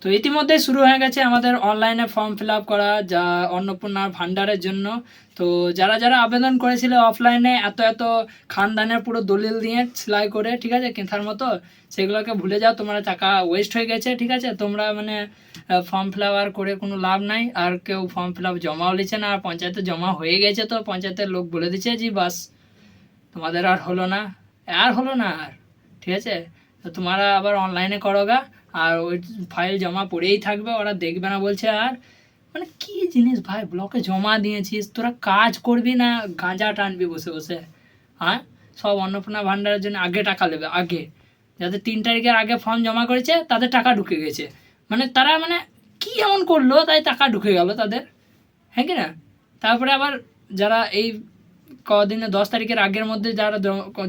তো ইতিমধ্যেই শুরু হয়ে গেছে আমাদের অনলাইনে ফর্ম ফিল আপ করা, যা অন্নপূর্ণা ভান্ডারের জন্য। তো যারা যারা আবেদন করেছিল অফলাইনে এত এত খানদানের পুরো দলিল দিয়ে সেলাই করে, ঠিক আছে, কেঁথার মতো, সেগুলোকে ভুলে যাও, তোমরা টাকা ওয়েস্ট হয়ে গেছে, ঠিক আছে। তোমরা মানে ফর্ম ফিল আপ আর করে কোনো লাভ নাই, আর কেউ ফর্ম ফিল আপ জমাও লিছে না, আর পঞ্চায়েতে জমা হয়ে গেছে, তো পঞ্চায়েতের লোক বলে দিচ্ছে যে বাস তোমাদের আর হলো না, আর ঠিক আছে। তো তোমরা আবার অনলাইনে করোগা, আর ওই ফাইল জমা পড়েই থাকবে, ওরা দেখবে না বলছে। আর মানে কি জিনিস ভাই, ব্লকে জমা দিয়েছিস, তোরা কাজ করবি না, গাঁজা টানবি বসে বসে, হ্যাঁ। সব অন্নপূর্ণা ভান্ডারের জন্য আগে টাকা নেবে, আগে যাদের 3 তারিখের আগে ফর্ম জমা করেছে তাদের টাকা ঢুকে গেছে। মানে তারা মানে কি এমন করলো তাই টাকা ঢুকে গেল তাদের, হ্যাঁ কি না। তারপরে আবার যারা এই কদিনে 10 তারিখের আগের মধ্যে যারা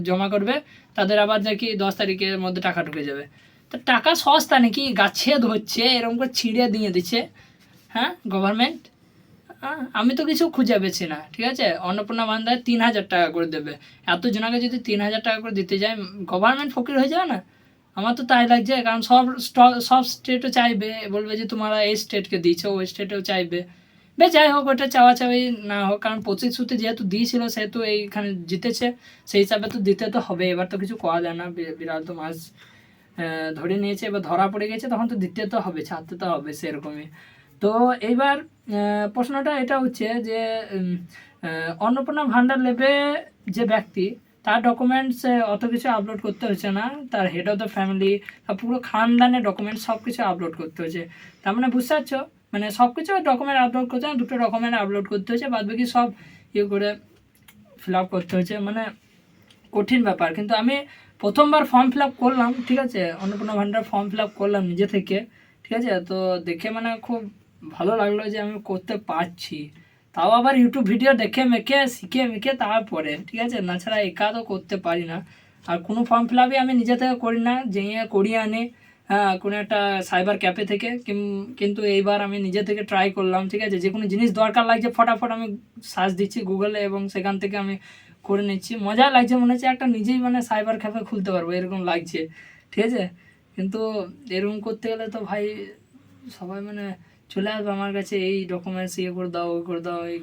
জমা করবে তাদের আবার নাকি 10 তারিখের মধ্যে টাকা ঢুকে যাবে। তো টাকা সস্তা নাকি, গাছে ধরছে এরকম করে ছিঁড়ে দিয়ে দিচ্ছে, হ্যাঁ, গভর্নমেন্ট। আমি তো কিছু খুঁজে পেয়েছি না, ঠিক আছে। অন্নপূর্ণা ভান্ডার 3,000 টাকা করে দেবে, এত জনাকে যদি 3,000 টাকা করে দিতে যায়, গভর্নমেন্ট ফকির হয়ে যাবে না? আমার তো তাই লাগছে, কারণ সব স্টেটও চাইবে, বলবে যে তোমরা এই স্টেটকে দিয়েছো, ওই স্টেটেও চাইবে। বেশ, যাই হোক, ওটা চাওয়াচাওয়ি না হোক, কারণ প্রতিশ্রুতি যেহেতু দিয়েছিল সেহেতু এইখানে জিতেছে, সেই হিসাবে তো দিতে তো হবে। এবার তো কিছু করা যায় না, বিড়াল তো মাছ ধরে নিয়েছে, এবার ধরা পড়ে গেছে, তখন তো দিতে তো হবে, ছাড়তে তো হবে, সেরকমই। তো এইবার প্রশ্নটা এটা হচ্ছে যে অন্নপূর্ণা ভান্ডার নেবে যে ব্যক্তি, তার ডকুমেন্টস অত কিছু আপলোড করতে হচ্ছে না, তার হেড অফ দ্য ফ্যামিলি, তার পুরো খানদানের ডকুমেন্টস সব কিছু আপলোড করতে হচ্ছে। তার মানে বুঝতে পারছো, মানে সব কিছু ডকুমেন্ট আপলোড করতে হয়, 2টো ডকুমেন্ট আপলোড করতে হচ্ছে, বাদ বাকি সব ইয়ে করে ফিল আপ করতে হচ্ছে। মানে কঠিন ব্যাপার, কিন্তু আমি প্রথমবার ফর্ম ফিল আপ করলাম, ঠিক আছে, অন্নপূর্ণা ভান্ডার ফর্ম ফিল আপ করলাম নিজে থেকে, ঠিক আছে। তো দেখে মানে খুব ভালো লাগলো যে আমি করতে পারছি, তাও আবার ইউটিউব ভিডিও দেখে মেখে শিখে মেখে তারপরে, ঠিক আছে, না ছাড়া একা তো করতে পারি না। আর কোনো ফর্ম ফিল আপই আমি নিজে থেকে করি না, যে করিয়ে আনি, হ্যাঁ, কোনো একটা সাইবার ক্যাফে থেকে, কিন্তু এইবার আমি নিজে থেকে ট্রাই করলাম, ঠিক আছে। যে কোনো জিনিস দরকার লাগছে ফটাফট আমি সার্চ দিচ্ছি গুগলে, এবং সেখান থেকে আমি করে নিচ্ছি, মজা লাগছে, মনে হচ্ছে একটা নিজেই মানে সাইবার ক্যাফে খুলতে পারবো এরকম লাগছে, ঠিক আছে। কিন্তু এরকম করতে গেলে তো ভাই সবাই মানে চলে আসবে আমার কাছে, এই ডকুমেন্টস ইয়ে করে দাও, ওই করে দাও, এই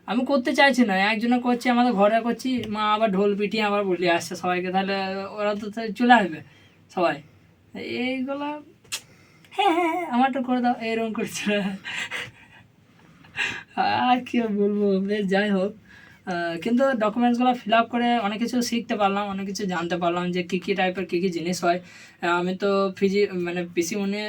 আমি করতে চাইছি না, একজনে করছি, আমাদের ঘরে করছি, মা আবার ঢোল পিটিয়ে আবার বলিয়ে আসছে সবাইকে, তাহলে ওরা তো চলে আসবে সবাই, এইগুলা, হ্যাঁ হ্যাঁ হ্যাঁ আমারটা করে দাও, এরকম করছে। আর কি বলবো, বেশ, যাই হোক। কিন্তু ডকুমেন্টসগুলো ফিল আপ করে অনেক কিছু শিখতে পারলাম, অনেক কিছু জানতে পারলাম যে কী কী টাইপের কী কী জিনিস হয়। আমি তো মানে পিসিমনি,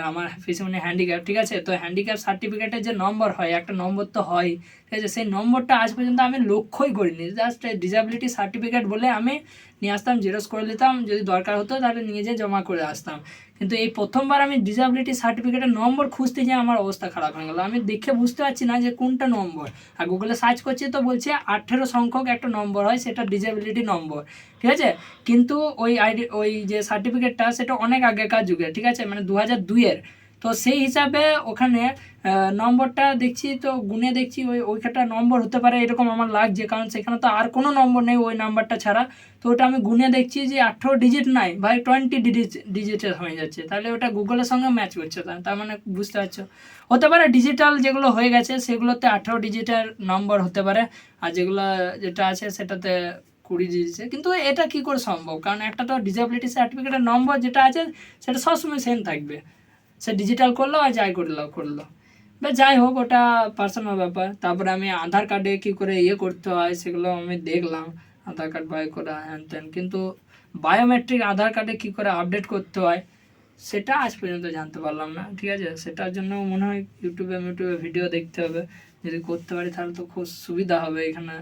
আমার পিসিমনি হ্যান্ডিক্যাপ, ঠিক আছে। তো হ্যান্ডিক্যাপ সার্টিফিকেটের যে নম্বর হয়, একটা নম্বর তো হয়, ঠিক আছে, সেই নম্বরটা আজ পর্যন্ত আমি লক্ষ্যই করিনি। জাস্ট ডিসএবিলিটি সার্টিফিকেট বলে আমি নিয়ে আসতাম, জেরক্স করে নিতাম, যদি দরকার হতো তাহলে নিয়ে যেয়ে জমা করে আসতাম। কিন্তু এই প্রথমবার আমি ডিসএবিলিটি সার্টিফিকেটের নম্বর খুঁজতে গিয়ে আমার অবস্থা খারাপ হয়ে গেল, আমি দেখে বুঝতে পারছি না যে কোনটা নম্বর। আর গুগলে সার্চ করছি তো বলছে 18 সংখ্যক একটা নম্বর হয়, সেটা ডিসএবিলিটি নম্বর, ঠিক আছে। কিন্তু ওই যে সার্টিফিকেটটা সেটা অনেক আগেকার যুগে, ঠিক আছে, মানে 2002-এর। তো সেই হিসাবে ওখানে নম্বরটা দেখছি, তো গুনে দেখছি ওইখানটা নম্বর হতে পারে এরকম আমার লাগছে, কারণ সেখানে তো আর কোনো নম্বর নেই ওই নাম্বারটা ছাড়া। তো ওটা আমি গুনে দেখছি যে 18 ডিজিট নাই ভাই, 20 ডিজিটের হয়ে যাচ্ছে, তাহলে ওটা গুগলের সঙ্গে ম্যাচ করছে, তার মানে বুঝতে পারছো। হতে পারে ডিজিটাল যেগুলো হয়ে গেছে সেগুলোতে 18 ডিজিটের নম্বর হতে পারে, আর যেগুলো যেটা আছে সেটাতে 20 ডিজিটের। কিন্তু এটা কি করে সম্ভব, কারণ একটা তো ডিসএবিলিটি সার্টিফিকেটের নম্বর যেটা আছে সেটা সবসময় সেম থাকবে, সে ডিজিটাল করলো আর যাই করলো। বা যাই হোক, ওটা পার্সোনাল ব্যাপার। তারপরে আমি আধার কার্ডে কী করে ইয়ে করতে হয় সেগুলো আমি দেখলাম, আধার কার্ড বাই করা হ্যান ত্যান, কিন্তু বায়োমেট্রিক আধার কার্ডে কী করে আপডেট করতে হয় সেটা আজ পর্যন্ত জানতে পারলাম না, ঠিক আছে। সেটার জন্য মনে হয় ইউটিউবে ভিডিও দেখতে হবে, যদি করতে পারি তাহলে তো খুব সুবিধা হবে। এখানে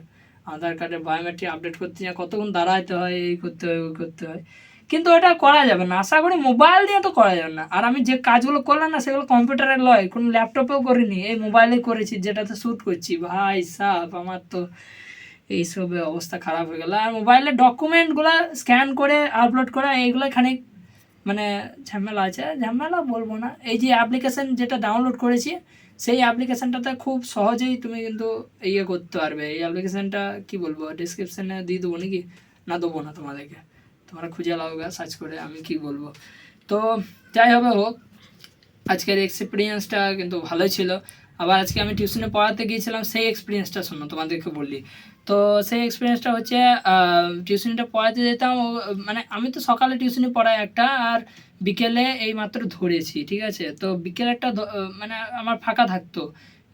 আধার কার্ডে বায়োমেট্রিক আপডেট করতে যায় কতক্ষণ দাঁড়াইতে হয়, এই করতে হয়, ওই করতে হয়, কিন্তু ওটা করা যাবে না, আশা করি মোবাইল দিয়ে তো করা যাবে না। আর আমি যে কাজগুলো করলাম না সেগুলো কম্পিউটারে লয়, কোনো ল্যাপটপেও করিনি, এই মোবাইলেই করেছি, যেটাতে শ্যুট করছি। ভাই সাহেব, আমার তো এইসবে অবস্থা খারাপ হয়ে গেল। আর মোবাইলের ডকুমেন্টগুলো স্ক্যান করে আপলোড করা, এইগুলো খানিক মানে ঝামেলা আছে, ঝামেলা বলবো না, এই যে অ্যাপ্লিকেশান যেটা ডাউনলোড করেছি সেই অ্যাপ্লিকেশানটাতে খুব সহজেই তুমি কিন্তু ইয়ে করতে পারবে। এই অ্যাপ্লিকেশানটা কি বলবো, ডিসক্রিপশানে দিয়ে দেবো নাকি, না দেবো না, তোমরা খুঁজে লাও, সার্চ করে, আমি কি বলবো। তো যাই হবে হোক, আজকের এক্সপিরিয়েন্সটা কিন্তু ভালোই ছিল। আবার আজকে আমি টিউশনে পড়াতে গিয়েছিলাম, সেই এক্সপিরিয়েন্সটা শোনো তোমাদেরকে বলি। তো সেই এক্সপিরিয়েন্সটা হচ্ছে টিউশনিটা পড়াতে যেতাম মানে আমি তো সকালে টিউশনি পড়াই একটা, আর বিকেলে এই মাত্র ধরেছি, ঠিক আছে। তো বিকেলে একটা মানে আমার ফাঁকা থাকতো।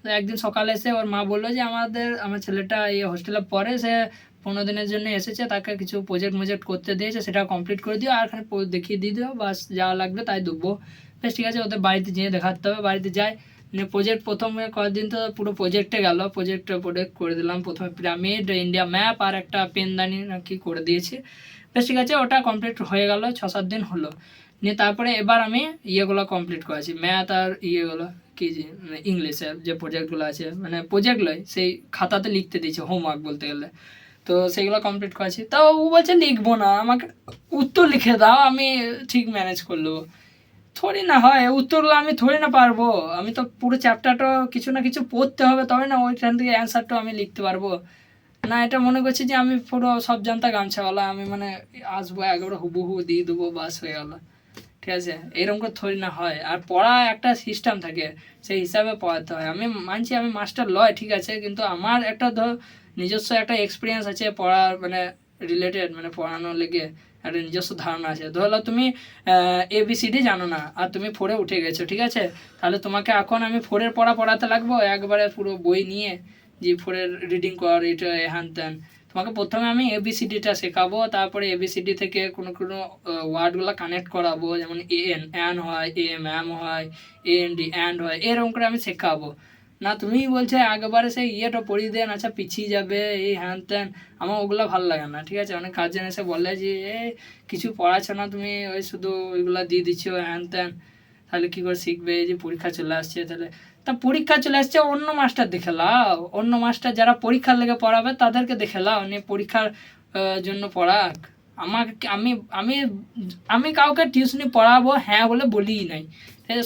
তো একদিন সকালে এসে ওর মা বললো যে আমার ছেলেটা এই হোস্টেলে পড়ে, সে 15 দিনের জন্য এসেছে, তাকে কিছু প্রজেক্ট করতে দিয়েছে, সেটা কমপ্লিট করে দিও আর এখানে দেখিয়ে দিয়ে দিও, বাস যা লাগবে তাই দেবো। বেশ ঠিক আছে, ওদের বাড়িতে যেয়ে দেখাতে হবে। বাড়িতে যাই, মানে প্রজেক্ট প্রথমে কয়েকদিন তো পুরো প্রজেক্টে গেল, প্রজেক্ট করে দিলাম। প্রথমে পিরামিড, ইন্ডিয়া ম্যাপ আর একটা পেনদানি নাকি করে দিয়েছি। বেশ ঠিক আছে, ওটা কমপ্লিট হয়ে গেল, 6-7 দিন হলো। নিয়ে তারপরে এবার আমি ইয়েগুলো কমপ্লিট করেছি, ম্যাথ আর ইয়েগুলো কি মানে ইংলিশের যে প্রজেক্টগুলো আছে, মানে প্রজেক্ট নয়, সেই খাতাতে লিখতে দিয়েছে, হোমওয়ার্ক বলতে গেলে। তো সেইগুলো কমপ্লিট করেছি। তাও ও বলছে লিখবো না, আমাকে উত্তর লিখে দাও, আমি ঠিক ম্যানেজ করে নেবো। থোড়ি না হয় উত্তরগুলো, আমি থোড়ি না পারবো। আমি তো পুরো চ্যাপ্টারটা কিছু না কিছু পড়তে হবে, তবে না ওইখান থেকে অ্যান্সারটাও আমি লিখতে পারবো। না, এটা মনে করছি যে আমি পুরো সব জানতা গামছাওয়ালা, আমি মানে আসবো একবারে হুবহু দিয়ে দেবো, বাস হয়ে গেল। ঠিক আছে, এরকম করে থোড়ি না হয়। আর পড়া একটা সিস্টেম থাকে, সেই হিসাবে পড়াতে হয়। আমি মানছি আমি মাস্টার লয়, ঠিক আছে, কিন্তু আমার একটা নিজস্ব একটা এক্সপিরিয়েন্স আছে পড়ার, মানে রিলেটেড, মানে পড়ানোর লেগে একটা নিজস্ব ধারণা আছে। ধরো তুমি ABCD জানো না, আর তুমি 4-এ উঠে গেছো, ঠিক আছে, তাহলে তোমাকে এখন আমি 4-এর পড়া পড়াতে লাগবো একবারে পুরো বই নিয়ে, যে 4-এর রিডিং কর, এটা হ্যান ত্যান। তোমাকে প্রথমে আমি ABCDটা শেখাবো, তারপরে ABCD থেকে কোনো কোনো ওয়ার্ডগুলো কানেক্ট করাবো, যেমন অ্যান হয়, ম্যাম হয়, অ্যান্ড হয়, এরকম করে আমি শেখাবো। না তুমি বলছে একবারে সেই ইয়েটা পড়িয়ে দেন, আচ্ছা পিছিয়ে যাবে, এই হ্যান ত্যান। আমার ওগুলো ভালো লাগে না, ঠিক আছে। অনেক গার্জেন এসে বলে যে কিছু পড়াচ্ছ না তুমি, ওই শুধু ওইগুলো দিয়ে দিচ্ছ হ্যান ত্যান, তাহলে কী করে শিখবে, এই যে পরীক্ষা চলে আসছে, তাহলে তা পরীক্ষা চলে আসছে, অন্য মাস্টার দেখে লাও, অন্য মাস্টার যারা পরীক্ষার লেগে পড়াবে তাদেরকে দেখে লাও, নিয়ে পরীক্ষার জন্য পড়াক। আমাকে আমি আমি আমি কাউকে টিউশনি পড়াবো হ্যাঁ বলে বলিই নাই।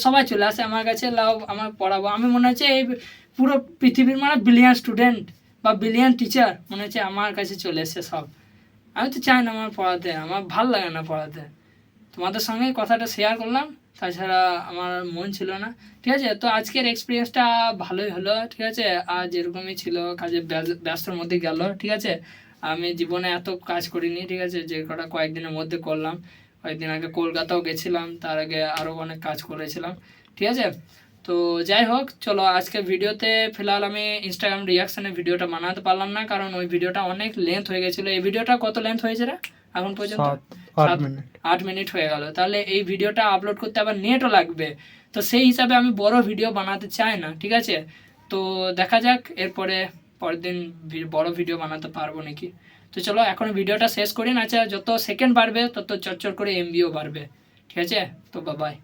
সবাই চলে আসে আমার কাছে, লাও আমার পড়াবো, আমি মনে হচ্ছে এই পুরো পৃথিবীর মানে বিলিয়ন স্টুডেন্ট বা বিলিয়ন টিচার মনে হচ্ছে আমার কাছে চলে এসছে সব। আমি তো চাই না আমার পড়াতে, আমার ভাল লাগে না পড়াতে। তোমাদের সঙ্গে কথাটা শেয়ার করলাম, তাছাড়া আমার মন ছিল না, ঠিক আছে। তো আজকের এক্সপিরিয়েন্সটা ভালোই হলো, ঠিক আছে। আর যেরকমই ছিল কাজে ব্যস্তর মধ্যে গেল, ঠিক আছে। আমি জীবনে এত কাজ করিনি, ঠিক আছে, যে কটা কয়েকদিনের মধ্যে করলাম। কয়েকদিন আগে কলকাতাও গেছিলাম, তার আগে আরও অনেক কাজ করেছিলাম, ঠিক আছে। তো যাই হোক, চলো আজকের ভিডিওতে ফিলহাল আমি ইনস্টাগ্রাম রিয়াকশানের ভিডিওটা বানাতে পারলাম না, কারণ ওই ভিডিওটা অনেক লেন্থ হয়ে গেছিলো। এই ভিডিওটা কত লেন্থ হয়েছে রে এখন পর্যন্ত? 8 মিনিট হয়ে গেল। তাহলে এই ভিডিওটা আপলোড করতে আবার নেটও লাগবে, তো সেই হিসাবে আমি বড় ভিডিও বানাতে চাই না, ঠিক আছে। তো দেখা যাক এরপরে পরের দিন বড় ভিডিও বানাতে পারবো নাকি। তো চলো এখন ভিডিওটা শেষ করি না, যত সেকেন্ড বাড়বে তত চটচট করে MBও বাড়বে, ঠিক আছে। তো বাই।